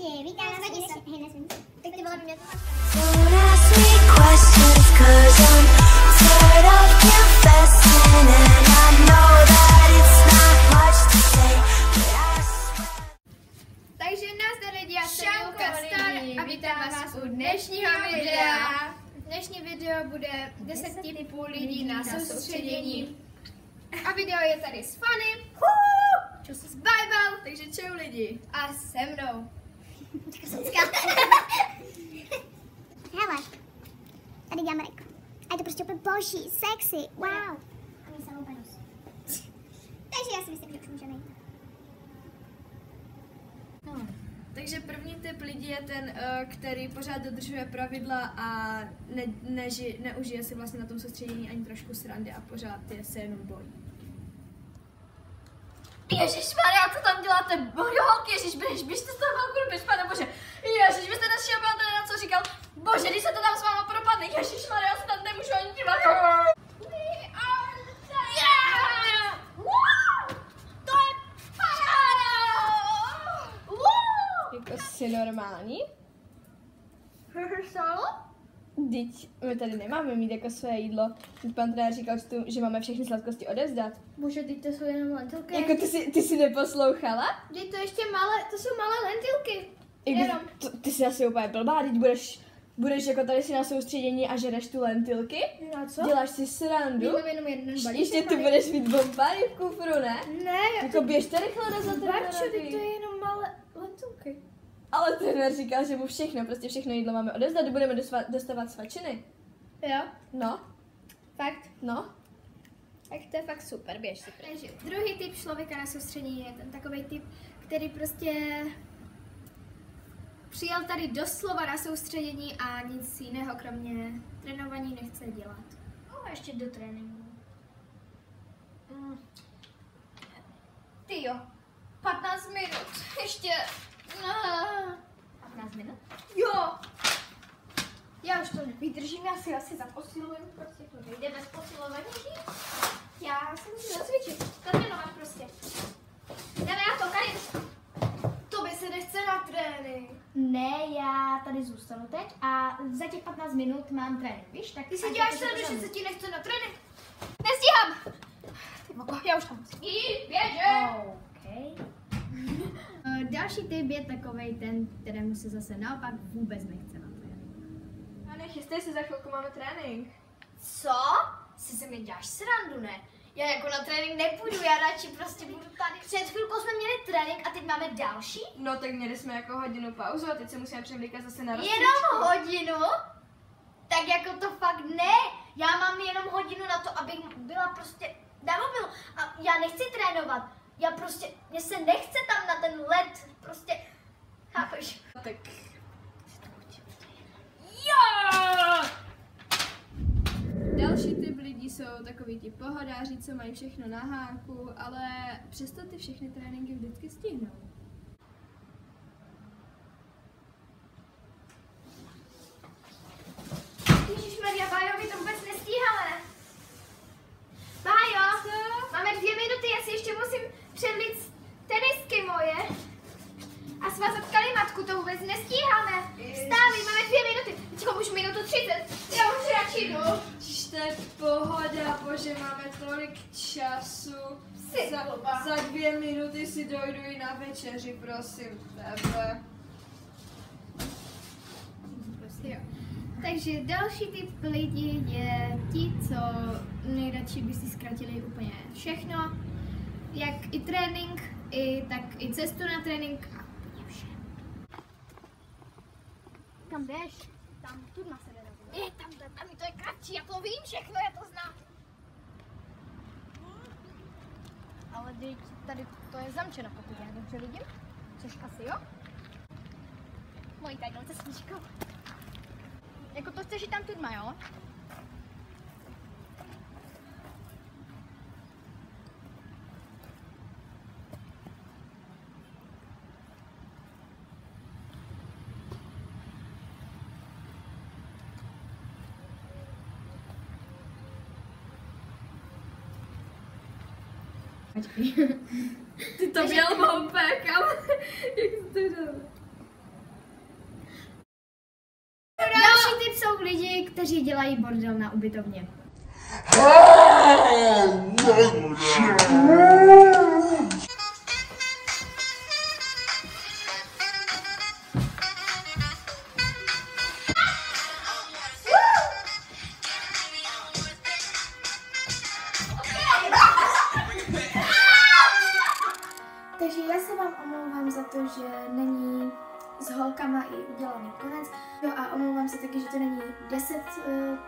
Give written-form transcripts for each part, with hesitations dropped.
lidi, vítám vás u dnešní... Tak ty vole, by mě to Takže nazdar lidi, já jsem Julka Star a vítám vás u dnešního videa. Dnešní video bude 10 typů lidí na soustředění. A video je tady s Fanny, s Bible, takže čau lidi. A se mnou. Hele, tady děláme reko. A je to prostě úplně boží, sexy, wow. A mě se loupe nos. Takže já si myslím, že už můžeme jít. Takže první typ lidí je ten, který pořád dodržuje pravidla a neužije si vlastně na tom soustředění ani trošku srandy a pořád se jenom bojí. Ježišmarja, co tam děláte? Holky, ježiš, běžte z toho balkonu, běž, pane bože. Ježiš, vy jste našel pana, na co říkal. Bože, když se to tam s váma propadne, ježišmarja, já se tam nemůžu ani dívat. To je paráda! Jako jsi normální? Co? Vždyť my tady nemáme mít jako své jídlo. Teď pan trenér říkal, že máme všechny sladkosti odevzdat. Bože, teď to jsou jenom lentilky. Jako ty jsi neposlouchala? Teď to ještě malé, to jsou malé lentilky. Ty jsi asi úplně blbá, teď budeš jako tady si na soustředění a žereš tu lentilky? No co? Děláš si srandu? Mám jenom jeden balíček. Ještě ty budeš mít bombáry v kufru, ne? Ne, Jako běžte rychle na Barčo, zatrénovat. teď to je jenom malé lentilky. Ale trenér říkal, že mu všechno jídlo máme odevzdat, budeme dostávat svačiny. Jo? No, Fakt? no. Tak to je fakt super, běž si. Takže druhý typ člověka na soustředění je ten takový typ, který prostě přijel tady doslova na soustředění a nic jiného kromě trénování nechce dělat. No, ještě do tréninku. Ty jo, 15 minut, ještě... 15 minut? Jo! Já už to nevydržím, já si asi zaposiluju, prostě to nejde bez posilování. Já se musím zacvičit, zatrénovat prostě. Jdeme na to, Karin! To by se nechce na trénink. Ne, já tady zůstanu teď a za těch 15 minut mám trénink, víš? Tak Ty si děláš srandu, že se ti nechce na trénink? Nestíhám! Ty moko, já už tam musím jít, běže! Okay. Další typ je takovej ten, kterému se zase naopak vůbec nechce na trénink. A nechystej se, za chvilku máme trénink. Co? Si se mi děláš srandu, ne? Já jako na trénink nepůjdu, já radši prostě budu tady. Před chvilkou jsme měli trénink a teď máme další? No tak měli jsme jako hodinu pauzu a teď se musíme převlíkat zase na rozcvičku. Jenom hodinu? Tak jako to fakt ne. Já mám jenom hodinu na to, abych byla prostě na mobilu. A já nechci trénovat. Já prostě, mně se nechce tam na ten led, prostě, chápeš? Tak. Jo! Další typ lidí jsou takový ti pohodáři, co mají všechno na háku, ale přesto ty všechny tréninky vždycky stihnou. Ježišmarja, Bájo, vy to vůbec nestíháme. Bájo, máme 2 minuty, já si ještě musím předlít tenisky moje. A svázat kalimatku, to vůbec nestíháme. Vstávej, máme 2 minuty. Teďko už minutu 30. Já už radši jdu. To je pohoda, bože, máme tolik času. Za 2 minuty si dojdu i na večeři, prosím tebe. Jo. Takže další typ lidí je ti, co nejradši by si zkratili úplně všechno. Jak i trénink, tak i cestu na trénink a úplně vše. Kam jdeš? Tam, tu na sebe. Tam to je kratší, já to vím všechno, já to znám. Ale teď tady to je zamčeno, pokud já dobře vidím. Což asi jo? Mojí tajnou cestičkou. Jako to chceš jít tam tudma, jo? Ty to měl hopek, ale jak jsi to dělal? lidi, kteří dělají bordel na ubytovně. Takže já se vám omlouvám za to, že není s holkama i udělaný konec. Jo a omlouvám se taky, že to není 10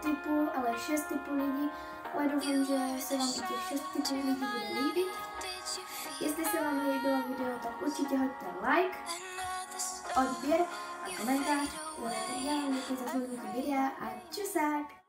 typů, ale 6 typů lidí. Ale doufám, že se vám i těch 6 typů lidí bude líbit. Jestli se vám líbilo video, tak určitě hoďte like, odběr a komentář. Já vám děkuji za sledování videa a čusák!